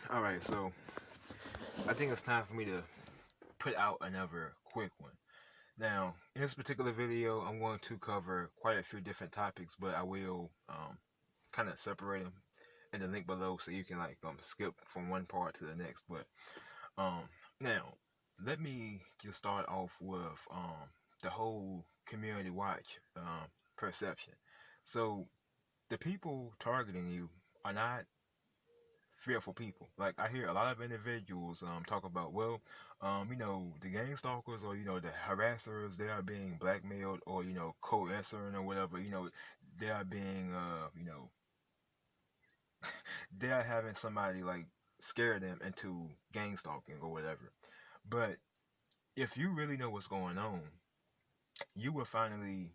Alright, so I think it's time for me to put out another quick one. Now, in this particular video, I'm going to cover quite a few different topics, but I will kind of separate them in the link below so you can skip from one part to the next. But um, now, let me just start off with the whole community watch perception. So, the people targeting you are not fearful people. Like I hear a lot of individuals talk about, well, the gang stalkers or the harassers, they are being blackmailed or coercing or whatever. They are being they are having somebody like scare them into gang stalking or whatever. But if you really know what's going on, you will finally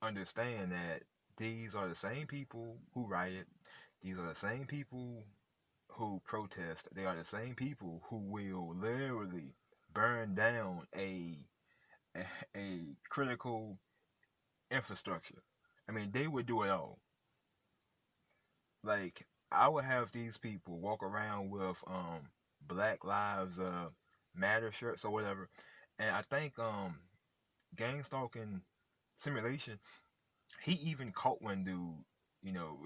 understand that these are the same people who riot. These are the same people who protest. They are the same people who will literally burn down a, a critical infrastructure. I mean, they would do it all. Like I would have these people walk around with Black Lives Matter shirts or whatever, and I think gang stalking simulation, he even caught one dude, you know,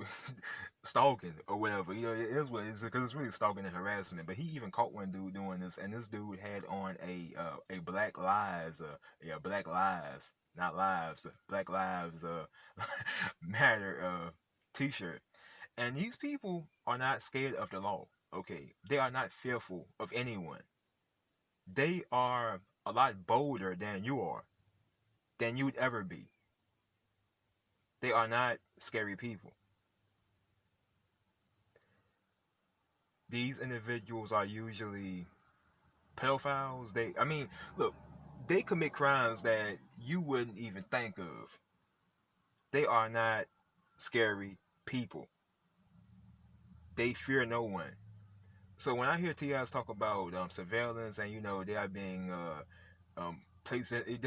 stalking or whatever. It is what it is because it's really stalking and harassment. But he even caught one dude doing this, and this dude had on a Black Lives, Black Lives, not lives, Black Lives Matter T-shirt. And these people are not scared of the law. Okay, they are not fearful of anyone. They are a lot bolder than you are, than you'd ever be. They are not scary people. These individuals are usually pedophiles. Look, they commit crimes that you wouldn't even think of. They are not scary people. They fear no one. So when I hear TIs talk about surveillance and they are being placed in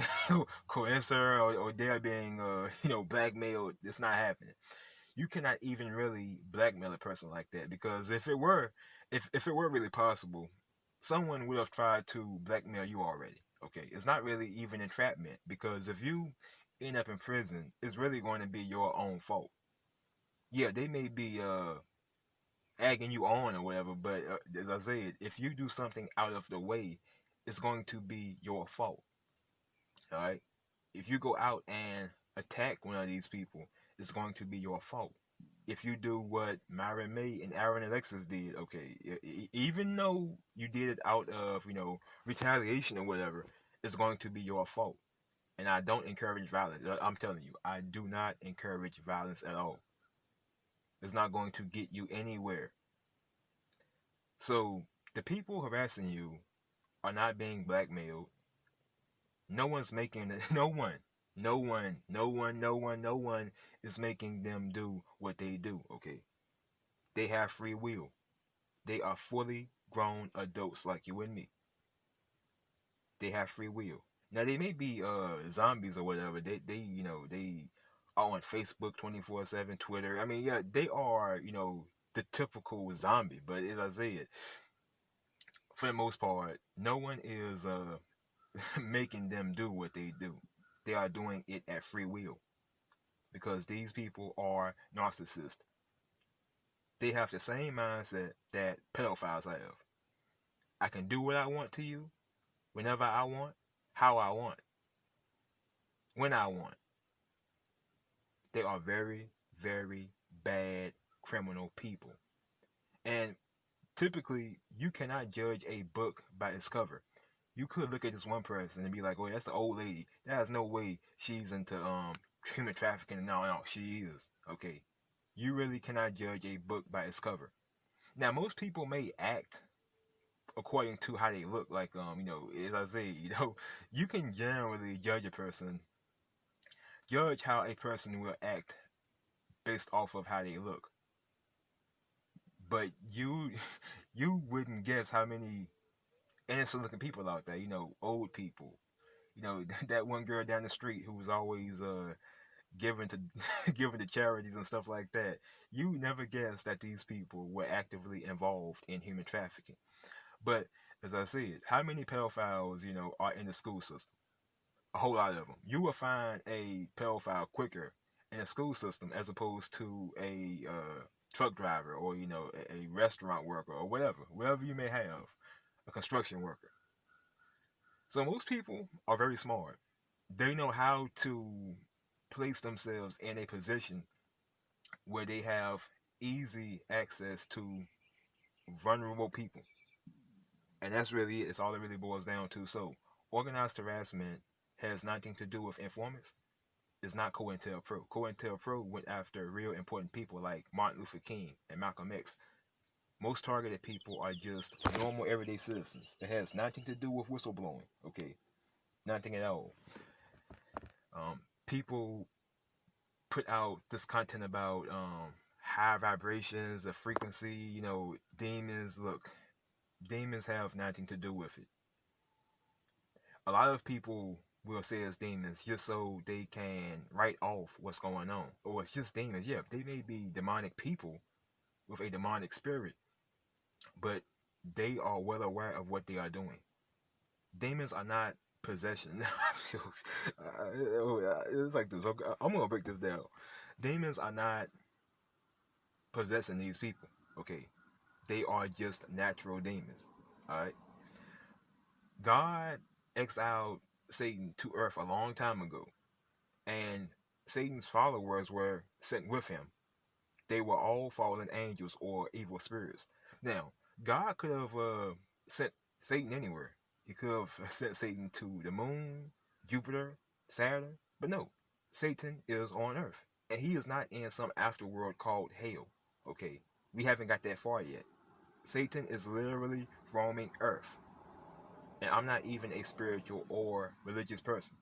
coerced or they are being blackmailed, it's not happening. You cannot even really blackmail a person like that because if it were really possible, someone would have tried to blackmail you already. Okay, it's not really even entrapment because if you end up in prison, it's really going to be your own fault. Yeah, they may be egging you on or whatever, but as I said, if you do something out of the way, it's going to be your fault. All right, if you go out and attack one of these people, it's going to be your fault. If you do what Myron May and Aaron Alexis did, okay, even though you did it out of retaliation or whatever, it's going to be your fault. And I don't encourage violence. I'm telling you, I do not encourage violence at all. It's not going to get you anywhere. So the people harassing you are not being blackmailed. No one's making no one, no one, no one, no one, no one is making them do what they do. Okay, they have free will. They are fully grown adults like you and me. They have free will. Now they may be zombies or whatever. They are on Facebook 24/7, Twitter. I mean, yeah, they are the typical zombie. But as I said, for the most part, no one is making them do what they do. They are doing it at free will because these people are narcissists. They have the same mindset that pedophiles have. I can do what I want to you, whenever I want, how I want, when I want. They are very, very bad criminal people. And typically, you cannot judge a book by its cover. You could look at this one person and be like, "Oh, that's the old lady. There's no way she's into human trafficking." No, she is. Okay, you really cannot judge a book by its cover. Now, most people may act according to how they look. Like as I say, you can generally judge a person, judge how a person will act based off of how they look. But you you wouldn't guess how many innocent looking people out there. Old people. That one girl down the street who was always given to given to charities and stuff like that, you never guess that these people were actively involved in human trafficking. But as I said, how many pedophiles, are in the school system? A whole lot of them. You will find a pedophile quicker in a school system as opposed to a truck driver, or a restaurant worker, or whatever you may have, a construction worker. So most people are very smart. They know how to place themselves in a position where they have easy access to vulnerable people. And that's really it. It's all it really boils down to. So organized harassment has nothing to do with informants. It's not COINTELPRO. COINTELPRO went after real important people like Martin Luther King and Malcolm X. Most targeted people are just normal everyday citizens. It has nothing to do with whistleblowing. Okay, nothing at all. People put out this content about high vibrations, the frequency, demons. Look, demons have nothing to do with it. A lot of people will say it's demons just so they can write off what's going on. Or it's just demons. Yeah, they may be demonic people with a demonic spirit, but they are well aware of what they are doing. Demons are not possession. It's like this. Okay, I'm gonna break this down. Demons are not possessing these people. Okay, they are just natural demons. All right. God exiled Satan to earth a long time ago, and Satan's followers were sent with him. They were all fallen angels or evil spirits. Now, God could have sent Satan anywhere. He could have sent Satan to the moon, Jupiter, Saturn, but no, Satan is on earth, and he is not in some afterworld called hell. Okay, we haven't got that far yet. Satan is literally roaming earth, and I'm not even a spiritual or religious person,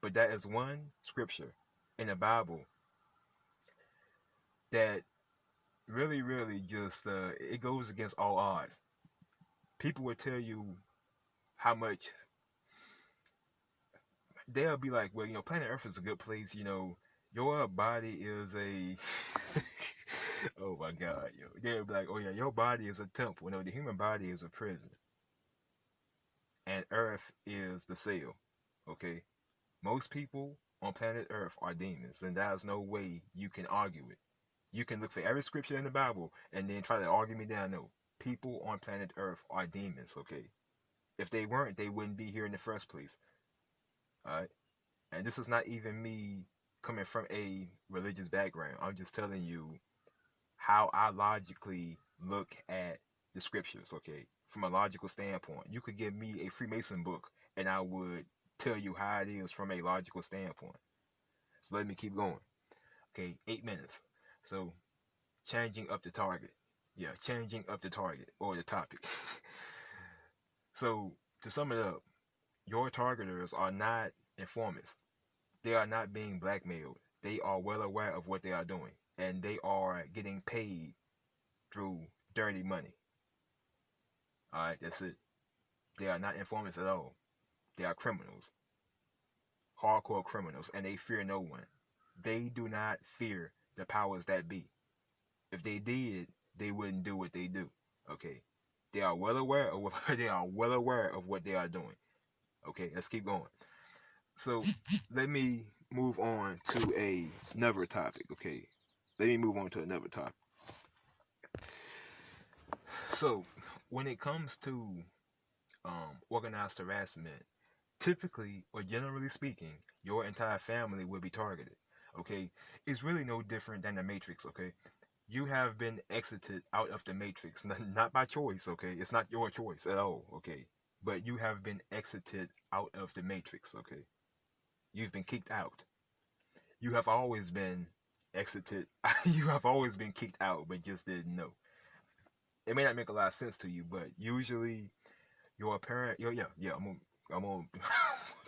but that is one scripture in the Bible that really just it goes against all odds. People will tell you how much they'll be like, well, planet Earth is a good place. Your body is a oh my God, they'll be like, oh yeah, your body is a temple. No, the human body is a prison, and Earth is the cell. Okay, most people on planet Earth are demons, and there's no way you can argue it. You can look for every scripture in the Bible and then try to argue me down. No, people on planet Earth are demons. Okay, if they weren't, they wouldn't be here in the first place. All right. And this is not even me coming from a religious background. I'm just telling you how I logically look at the scriptures, okay? From a logical standpoint. You could give me a Freemason book and I would tell you how it is from a logical standpoint. So let me keep going. Okay, 8 minutes. So changing up the target. Yeah, changing up the target or the topic. So to sum it up, your targeters are not informants. They are not being blackmailed. They are well aware of what they are doing, and they are getting paid through dirty money. All right, that's it. They are not informants at all. They are criminals, hardcore criminals, and they fear no one. They do not fear the powers that be. If they did, they wouldn't do what they do. Okay, they are well aware of what they are well aware of what they are doing. Okay, let's keep going. So let me move on to another topic. Okay, let me move on to another topic. So when it comes to organized harassment, typically or generally speaking, your entire family will be targeted. Okay, it's really no different than the Matrix. Okay, you have been exited out of the Matrix, not by choice. Okay, it's not your choice at all. Okay, but you have been exited out of the Matrix. Okay, you've been kicked out. You have always been exited. You have always been kicked out, but just didn't know. It may not make a lot of sense to you, but usually your parent, yeah, I'm gonna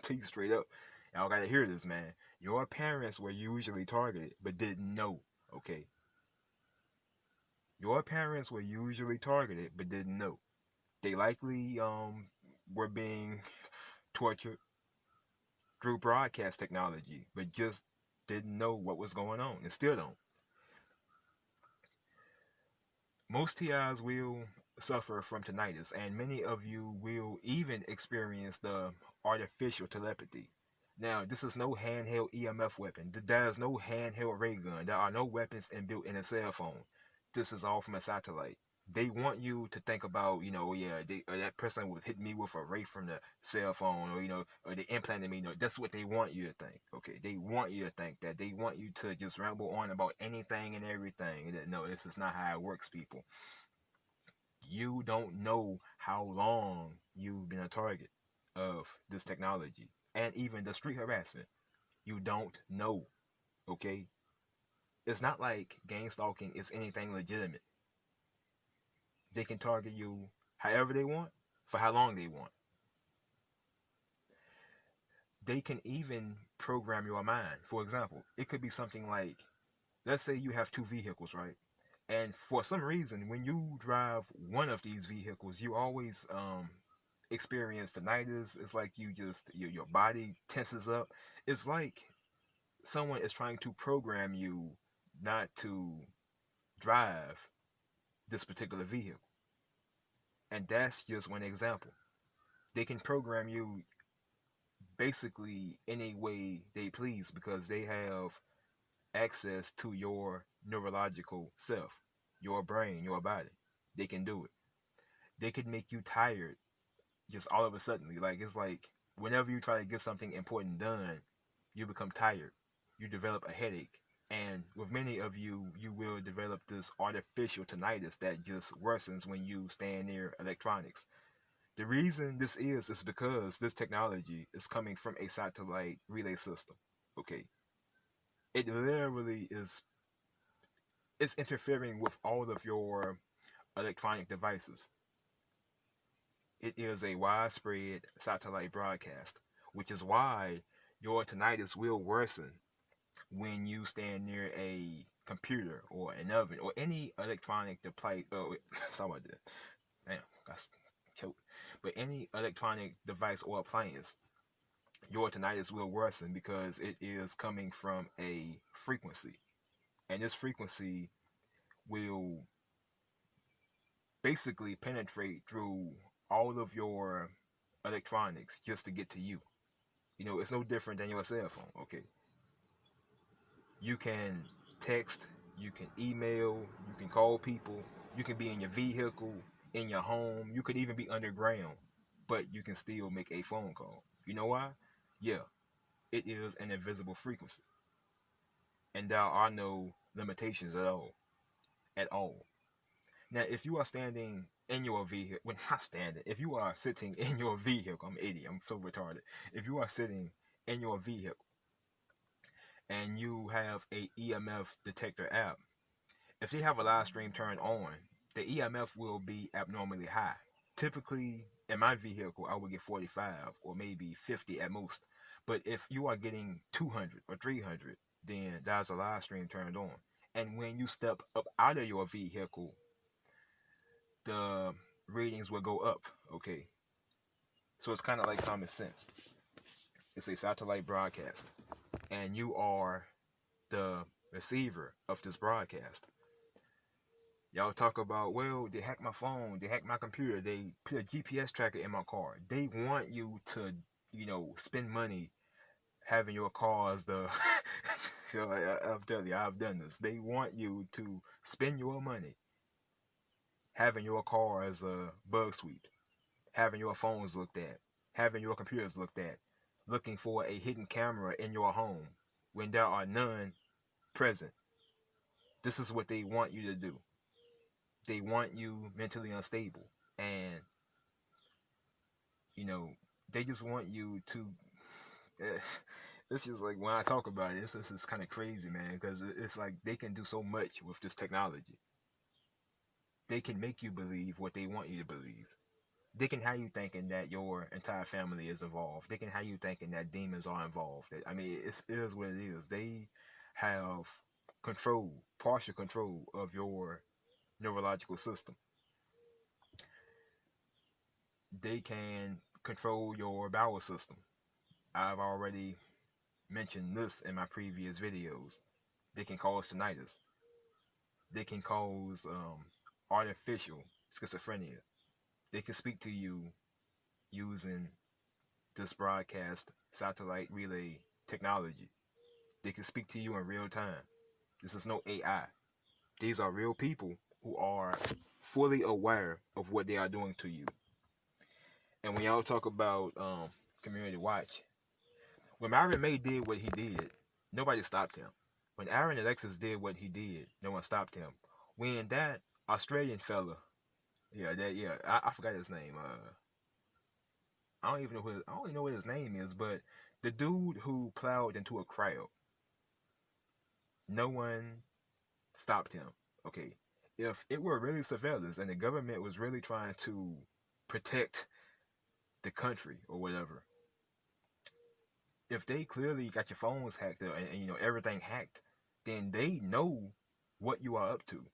tell you straight up. Y'all gotta hear this, man. Your parents were usually targeted, but didn't know. Okay, your parents were usually targeted, but didn't know. They likely were being tortured, through broadcast technology, but just didn't know what was going on and still don't. Most TIs will suffer from tinnitus, and many of you will even experience the artificial telepathy. Now, this is no handheld EMF weapon. There is no handheld ray gun. There are no weapons inbuilt in a cell phone. This is all from a satellite. They want you to think about, yeah, that person would hit me with a ray from the cell phone, or they implanted me. That's what they want you to think. Okay, they want you to think that. They want you to just ramble on about anything and everything. No, this is not how it works, people. You don't know how long you've been a target of this technology and even the street harassment. You don't know. Okay, it's not like gang stalking is anything legitimate. They can target you however they want, for how long they want. They can even program your mind. For example, it could be something like, let's say you have two vehicles, right? And for some reason, when you drive one of these vehicles, you always experience tinnitus. It's like your body tenses up. It's like someone is trying to program you not to drive this particular vehicle. And that's just one example. They can program you basically any way they please because they have access to your neurological self, your brain, your body. They can do it. They could make you tired just all of a sudden. Like, it's like whenever you try to get something important done, you become tired. You develop a headache. And with many of you, you will develop this artificial tinnitus that just worsens when you stand near electronics. The reason this is because this technology is coming from a satellite relay system. Okay. It literally it's interfering with all of your electronic devices. It is a widespread satellite broadcast, which is why your tinnitus will worsen when you stand near a computer or an oven or any electronic device. Oh, sorry about that. Damn, got choked. But any electronic device or appliance, your tinnitus will worsen because it is coming from a frequency. And this frequency will basically penetrate through all of your electronics just to get to you. It's no different than your cell phone, okay? You can text, you can email, you can call people, you can be in your vehicle, in your home, you could even be underground, but you can still make a phone call. You know why? Yeah, it is an invisible frequency. And there are no limitations at all. At all. Now, if you are standing in your vehicle, when not standing, if you are sitting in your vehicle, I'm an idiot, I'm so retarded. If you are sitting in your vehicle and you have a EMF detector app, if they have a live stream turned on, the EMF will be abnormally high. Typically, in my vehicle, I would get 45 or maybe 50 at most. But if you are getting 200 or 300, then there's a live stream turned on. And when you step up out of your vehicle, the ratings will go up, okay? So it's kind of like common sense. It's a satellite broadcast, and you are the receiver of this broadcast. Y'all talk about, well, they hacked my phone, they hacked my computer, they put a GPS tracker in my car. They want you to, spend money having your car as the... So I'm telling you, I've done this. They want you to spend your money having your car as a bug sweep, having your phones looked at, having your computers looked at, looking for a hidden camera in your home when there are none present. This is what they want you to do. They want you mentally unstable. And, they just want you to... It's just like, when I talk about it, this is kind of crazy, man, because it's like they can do so much with this technology. They can make you believe what they want you to believe. They can have you thinking that your entire family is involved. They can have you thinking that demons are involved. I mean, it is what it is. They have control, partial control of your neurological system. They can control your bowel system. I've already mentioned this in my previous videos. They can cause tinnitus. They can cause artificial schizophrenia. They can speak to you using this broadcast satellite relay technology. They can speak to you in real time. This is no AI. These are real people who are fully aware of what they are doing to you. And when y'all talk about community watch, when Marvin May did what he did, nobody stopped him. When Aaron Alexis did what he did, no one stopped him. When that Australian fella, I forgot his name. I don't even know what his name is, but the dude who plowed into a crowd, no one stopped him. Okay, if it were really surveillance and the government was really trying to protect the country or whatever, if they clearly got your phones hacked and everything hacked, then they know what you are up to.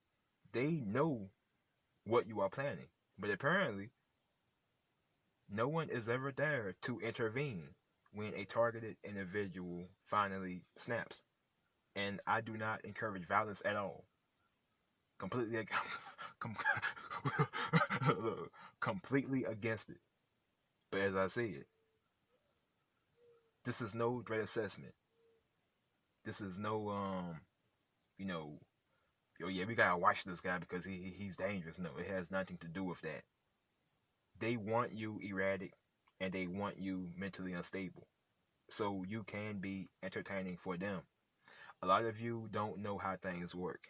They know what you are planning. But apparently, no one is ever there to intervene when a targeted individual finally snaps. And I do not encourage violence at all. Completely, completely against it. But as I said, this is no dread assessment. This is no oh yeah, we gotta watch this guy because he's dangerous. No, it has nothing to do with that. They want you erratic and they want you mentally unstable. So you can be entertaining for them. A lot of you don't know how things work.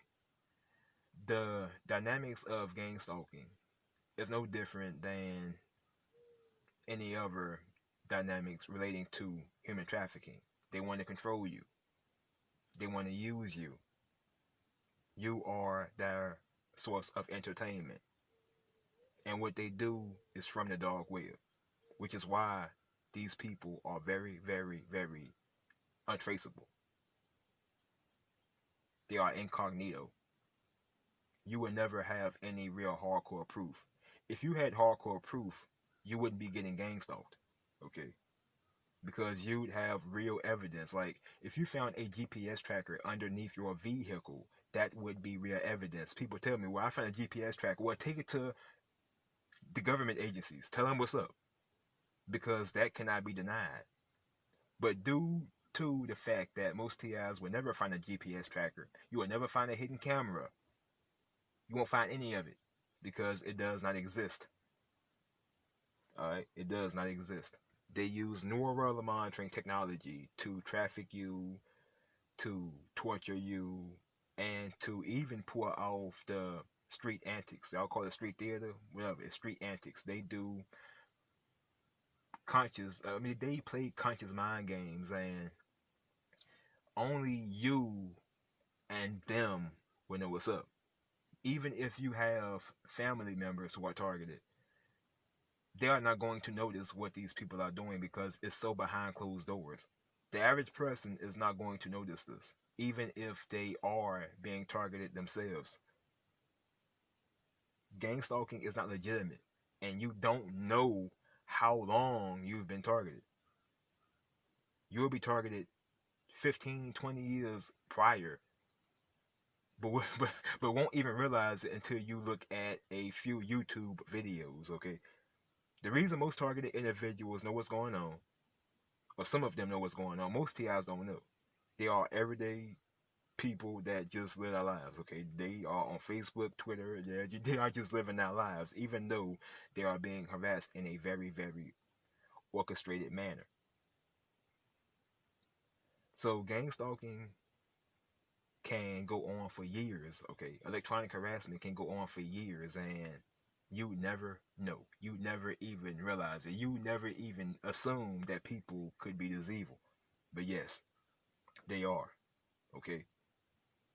The dynamics of gang stalking is no different than any other dynamics relating to human trafficking. They want to control you. They want to use you. You are their source of entertainment. And what they do is from the dark web, which is why these people are very, very, very untraceable. They are incognito. You would never have any real hardcore proof. If you had hardcore proof, you wouldn't be getting gang stalked, okay? Because you'd have real evidence. Like, if you found a GPS tracker underneath your vehicle, that would be real evidence. People tell me, well, I found a GPS tracker. Well, take it to the government agencies. Tell them what's up. Because that cannot be denied. But due to the fact that most TIs will never find a GPS tracker, you will never find a hidden camera. You won't find any of it because it does not exist. Alright, it does not exist. They use neural monitoring technology to traffic you, to torture you, and to even pull off the street antics. I'll call it street theater, whatever. It's street antics. They do they play conscious mind games, and only you and them will know what's up. Even if you have family members who are targeted, they are not going to notice what these people are doing because it's so behind closed doors. The average person is not going to notice this, even if they are being targeted themselves. Gang stalking is not legitimate, and you don't know how long you've been targeted. You'll be targeted 15, 20 years prior, but won't even realize it until you look at a few YouTube videos, okay? The reason most targeted individuals know what's going on, or some of them know what's going on, most TIs don't know. They are everyday people that just live their lives, okay? They are on Facebook, Twitter, they are just living their lives, even though they are being harassed in a very, very orchestrated manner. So gang stalking can go on for years, okay? Electronic harassment can go on for years, and you never know. You never even realize it. You never even assume that people could be this evil. But yes, they are, okay?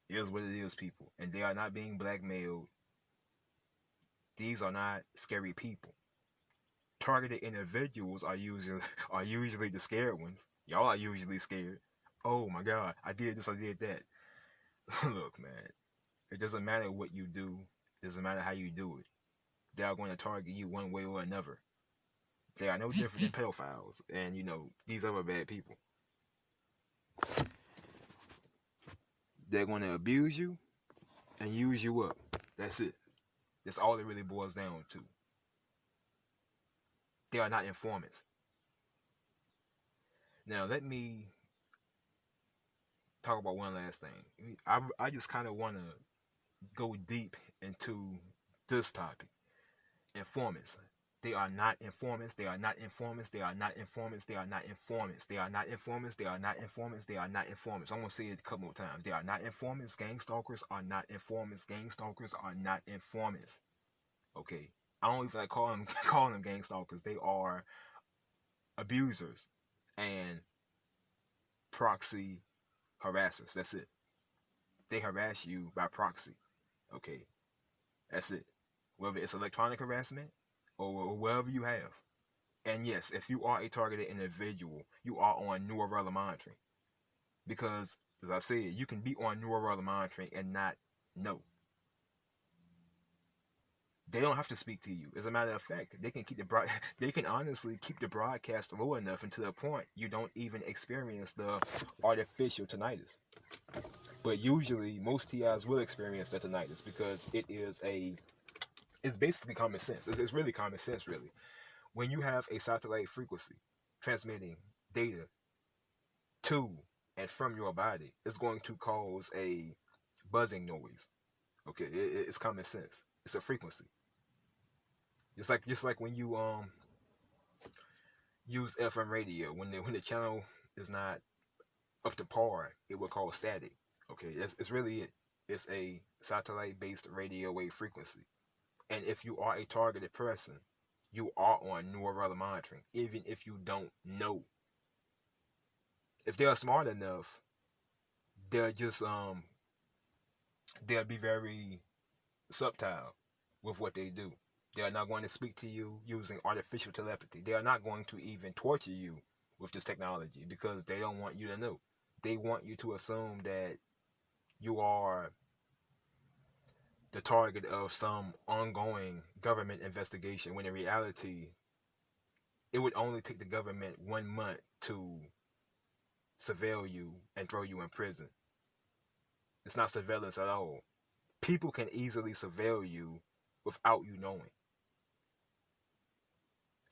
It is what it is, people. And they are not being blackmailed. These are not scary people. Targeted individuals are usually the scared ones. Y'all are usually scared. Oh my God, I did this, I did that. Look, man, it doesn't matter what you do. It doesn't matter how you do it. They are going to target you one way or another. They are no different than pedophiles and, these other bad people. They're going to abuse you and use you up. That's it. That's all it really boils down to. They are not informants. Now, let me talk about one last thing. I just kind of want to go deep into this topic. Informants. They are not informants. They are not informants. They are not informants. They are not informants. They are not informants. They are not informants. They are not informants. I'm going to say it a couple more times. They are not informants. Gang stalkers are not informants. Gang stalkers are not informants. Okay. I don't even like calling them gang stalkers. They are abusers and proxy harassers. That's it. They harass you by proxy. Okay. That's it. Whether it's electronic harassment or whatever you have. And yes, if you are a targeted individual, you are on neural monitoring. Because, as I said, you can be on neural monitoring and not know. They don't have to speak to you. As a matter of fact, they can honestly keep the broadcast low enough until the point you don't even experience the artificial tinnitus. But usually, most TIs will experience the tinnitus because it's basically common sense. It's really common sense, really. When you have a satellite frequency transmitting data to and from your body, it's going to cause a buzzing noise. Okay, it's common sense. It's a frequency. It's like just like when you use FM radio, when the channel is not up to par, it will cause static. Okay, it's really it. It's a satellite-based radio wave frequency. And if you are a targeted person, you are on neural monitoring, even if you don't know. If they're smart enough, they'll just they'll be very subtle with what they do. They are not going to speak to you using artificial telepathy. They are not going to even torture you with this technology because they don't want you to know. They want you to assume that you are the target of some ongoing government investigation, when in reality, it would only take the government 1 month to surveil you and throw you in prison. It's not surveillance at all. People can easily surveil you without you knowing.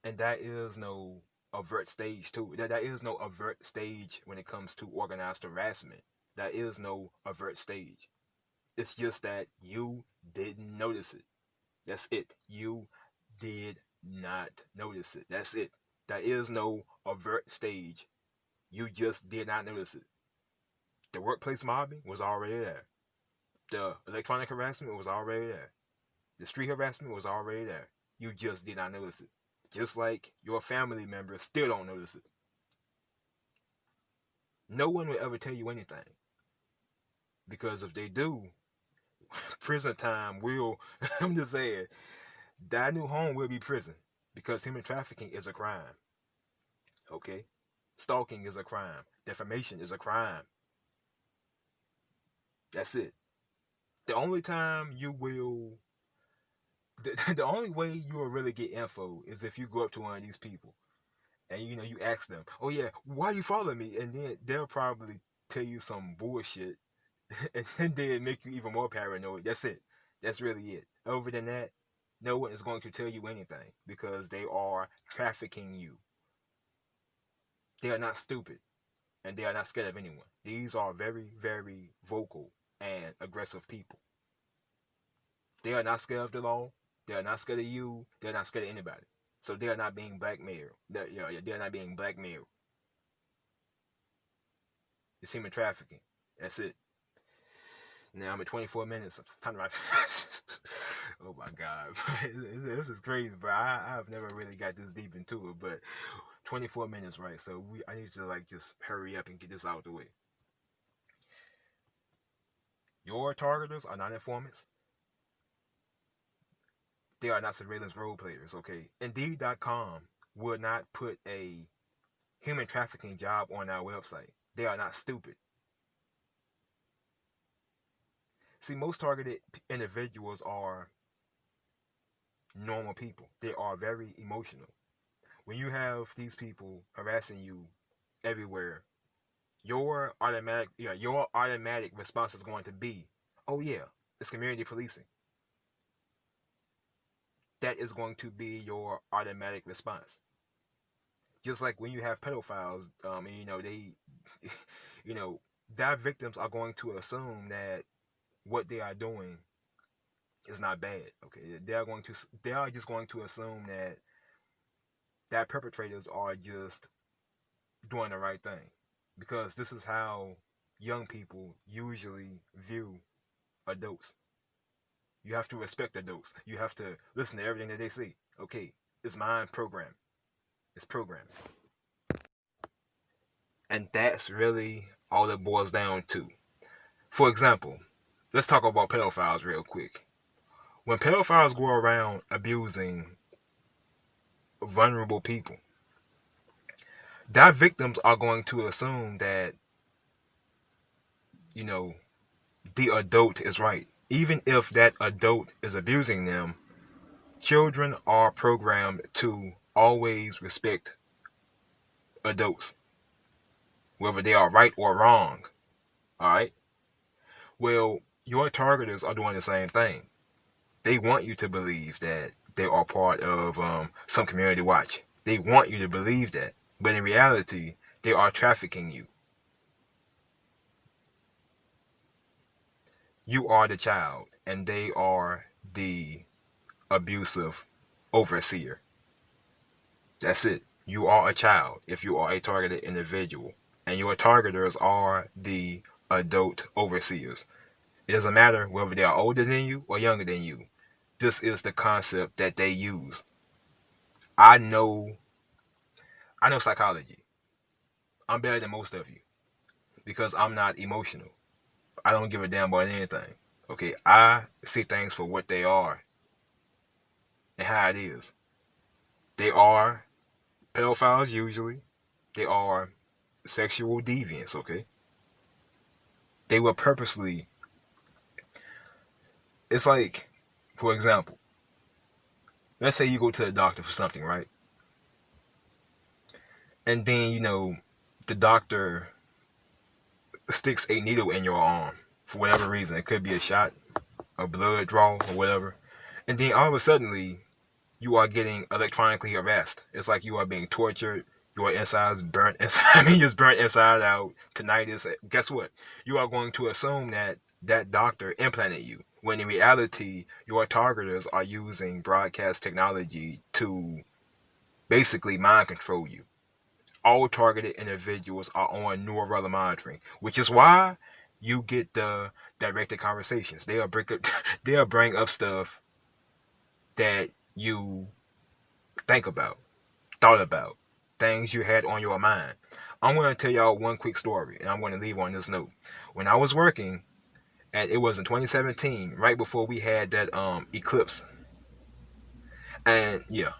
And that is no overt stage too. That is no overt stage when it comes to organized harassment. That is no overt stage. It's just that you didn't notice it. That's it. You did not notice it. That's it. That is no overt stage. You just did not notice it. The workplace mobbing was already there. The electronic harassment was already there. The street harassment was already there. You just did not notice it. Just like your family members still don't notice it. No one will ever tell you anything. Because if they do, prison time will, I'm just saying, that new home will be prison. Because human trafficking is a crime. Okay? Stalking is a crime. Defamation is a crime. That's it. The only time you will, the only way you will really get info is if you go up to one of these people and you ask them, oh yeah, why you following me? And then they'll probably tell you some bullshit and then make you even more paranoid. That's it. That's really it. Other than that, no one is going to tell you anything because they are trafficking you. They are not stupid and they are not scared of anyone. These are very, very vocal and aggressive people. They are not scared of the law. They are not scared of you. They're not scared of anybody. So they are not being blackmailed. They're not being blackmailed. It's human trafficking. That's it. Now I'm at 24 minutes. It's time to oh my God. This is crazy, bro. I've never really got this deep into it, but 24 minutes, right? So I need to just hurry up and get this out of the way. Your targeters are not informants. They are not surveillance role players, okay? Indeed.com will not put a human trafficking job on our website. They are not stupid. See, most targeted individuals are normal people. They are very emotional. When you have these people harassing you everywhere, your automatic response is going to be, oh yeah, it's community policing. That is going to be your automatic response. Just like when you have pedophiles, and they, you know, their victims are going to assume that what they are doing is not bad. Okay, they are just going to assume that perpetrators are just doing the right thing, because this is how young people usually view adults. You have to respect adults. You have to listen to everything that they say. Okay, it's mind program. It's programmed. And that's really all it boils down to. For example, let's talk about pedophiles real quick. When pedophiles go around abusing vulnerable people, their victims are going to assume that, you know, the adult is right. Even if that adult is abusing them, children are programmed to always respect adults, whether they are right or wrong. All right? Well, your targeters are doing the same thing. They want you to believe that they are part of some community watch. They want you to believe that. But in reality, they are trafficking you. You are the child, and they are the abusive overseer. That's it. You are a child if you are a targeted individual, and your targeters are the adult overseers. It doesn't matter whether they are older than you or younger than you. This is the concept that they use. I know I know psychology. I'm better than most of you because I'm not emotional. I don't give a damn about anything. Okay, I see things for what they are and how it is. They are pedophiles usually. They are sexual deviants, okay? They will purposely, it's like, for example, let's say you go to the doctor for something, right? And then, the doctor sticks a needle in your arm for whatever reason. It could be a shot, a blood draw, or whatever. And then all of a sudden, you are getting electronically harassed. It's like you are being tortured. Your insides burnt inside. I mean, just burnt inside out. Tinnitus. Guess what? You are going to assume that that doctor implanted you, when in reality, your targeters are using broadcast technology to basically mind control you. All targeted individuals are on neural monitoring, which is why you get the directed conversations. They'll bring up stuff that you think about, thought about, things you had on your mind. I'm going to tell y'all one quick story, and I'm going to leave on this note. When I was working, and it was in 2017, right before we had that eclipse, and yeah,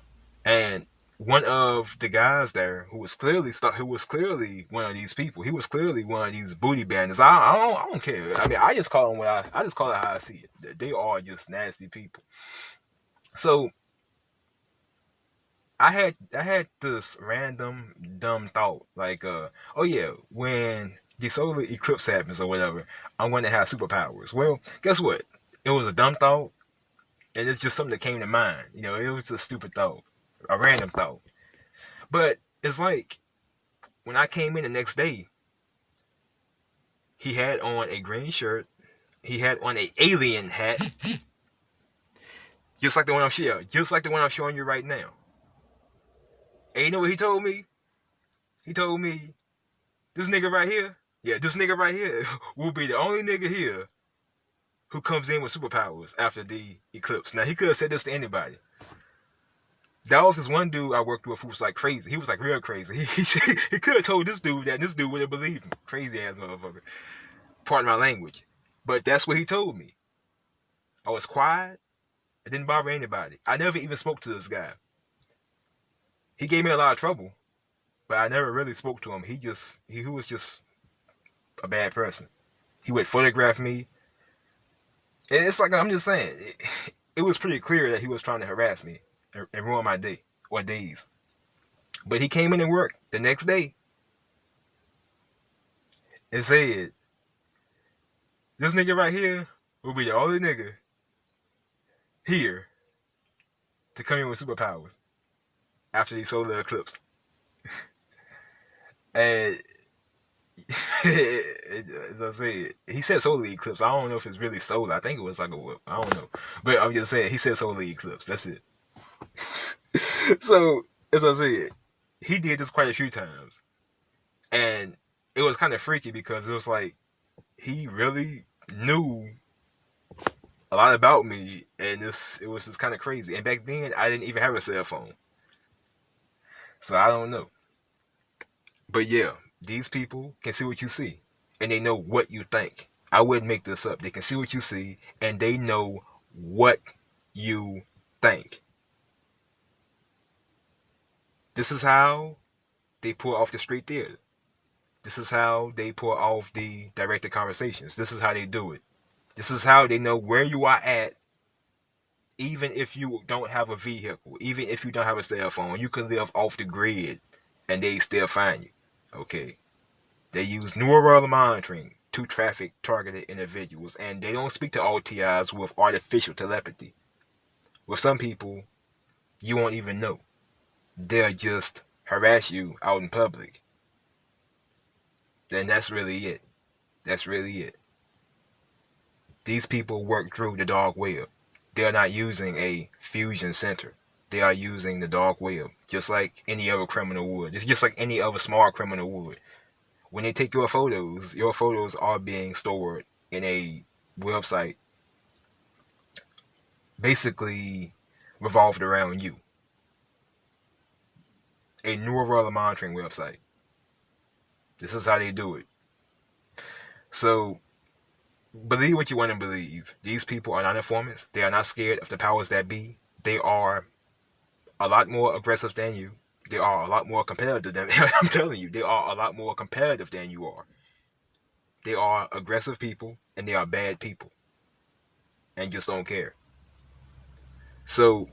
and one of the guys there who was clearly one of these people. He was clearly one of these booty bandits. I don't care. I mean, I just call them I just call it how I see it. They are just nasty people. So I had this random dumb thought, like oh yeah, when the solar eclipse happens or whatever, I'm going to have superpowers. Well, guess what? It was a dumb thought, and it's just something that came to mind. It was a stupid thought, a random thought. But it's like when I came in the next day, he had on a green shirt, he had on a alien hat, just like the one I'm showing you right now. And you know what he told me? He told me, this nigga right here, yeah, this nigga right here will be the only nigga here who comes in with superpowers after the eclipse. Now, he could have said this to anybody. That was this one dude I worked with who was like crazy. He was like real crazy. He could have told this dude that, and this dude would have believed him. Crazy ass motherfucker. Pardon my language. But that's what he told me. I was quiet. I didn't bother anybody. I never even spoke to this guy. He gave me a lot of trouble, but I never really spoke to him. He was just a bad person. He would photograph me. And it's like, I'm just saying, it was pretty clear that he was trying to harass me and ruin my day or days. But he came in and worked the next day and said, this nigga right here will be the only nigga here to come in with superpowers after these solar eclipse. And as I said, he said solar eclipse. I don't know if it's really solar. I think it was like I don't know. But I'm just saying, he said solar eclipse. That's it. So, as I said, he did this quite a few times. And it was kind of freaky because it was like, he really knew a lot about me. And it was just kind of crazy. And back then, I didn't even have a cell phone. So, I don't know. But yeah, these people can see what you see. And they know what you think. I wouldn't make this up. They can see what you see. And they know what you think. This is how they pull off the street theater. This is how they pull off the directed conversations. This is how they do it. This is how they know where you are at, even if you don't have a vehicle, even if you don't have a cell phone. You can live off the grid and they still find you. Okay. They use neural monitoring to traffic targeted individuals, and they don't speak to OTIs with artificial telepathy. With some people, you won't even know. They'll just harass you out in public. Then that's really it. That's really it. These people work through the dark web. They're not using a fusion center. They are using the dark web, just like any other criminal would. It's just like any other smart criminal would. When they take your photos are being stored in a website basically revolved around you. A neural monitoring website. This is how they do it. So, believe what you want to believe. These people are not informants. They are not scared of the powers that be. They are a lot more aggressive than you. They are a lot more competitive than I'm telling you. They are a lot more competitive than you are. They are aggressive people and they are bad people and just don't care. So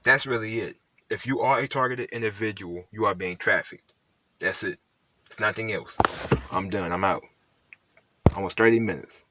that's really it. If you are a targeted individual, you are being trafficked. That's it. It's nothing else. I'm done. I'm out. Almost 30 minutes.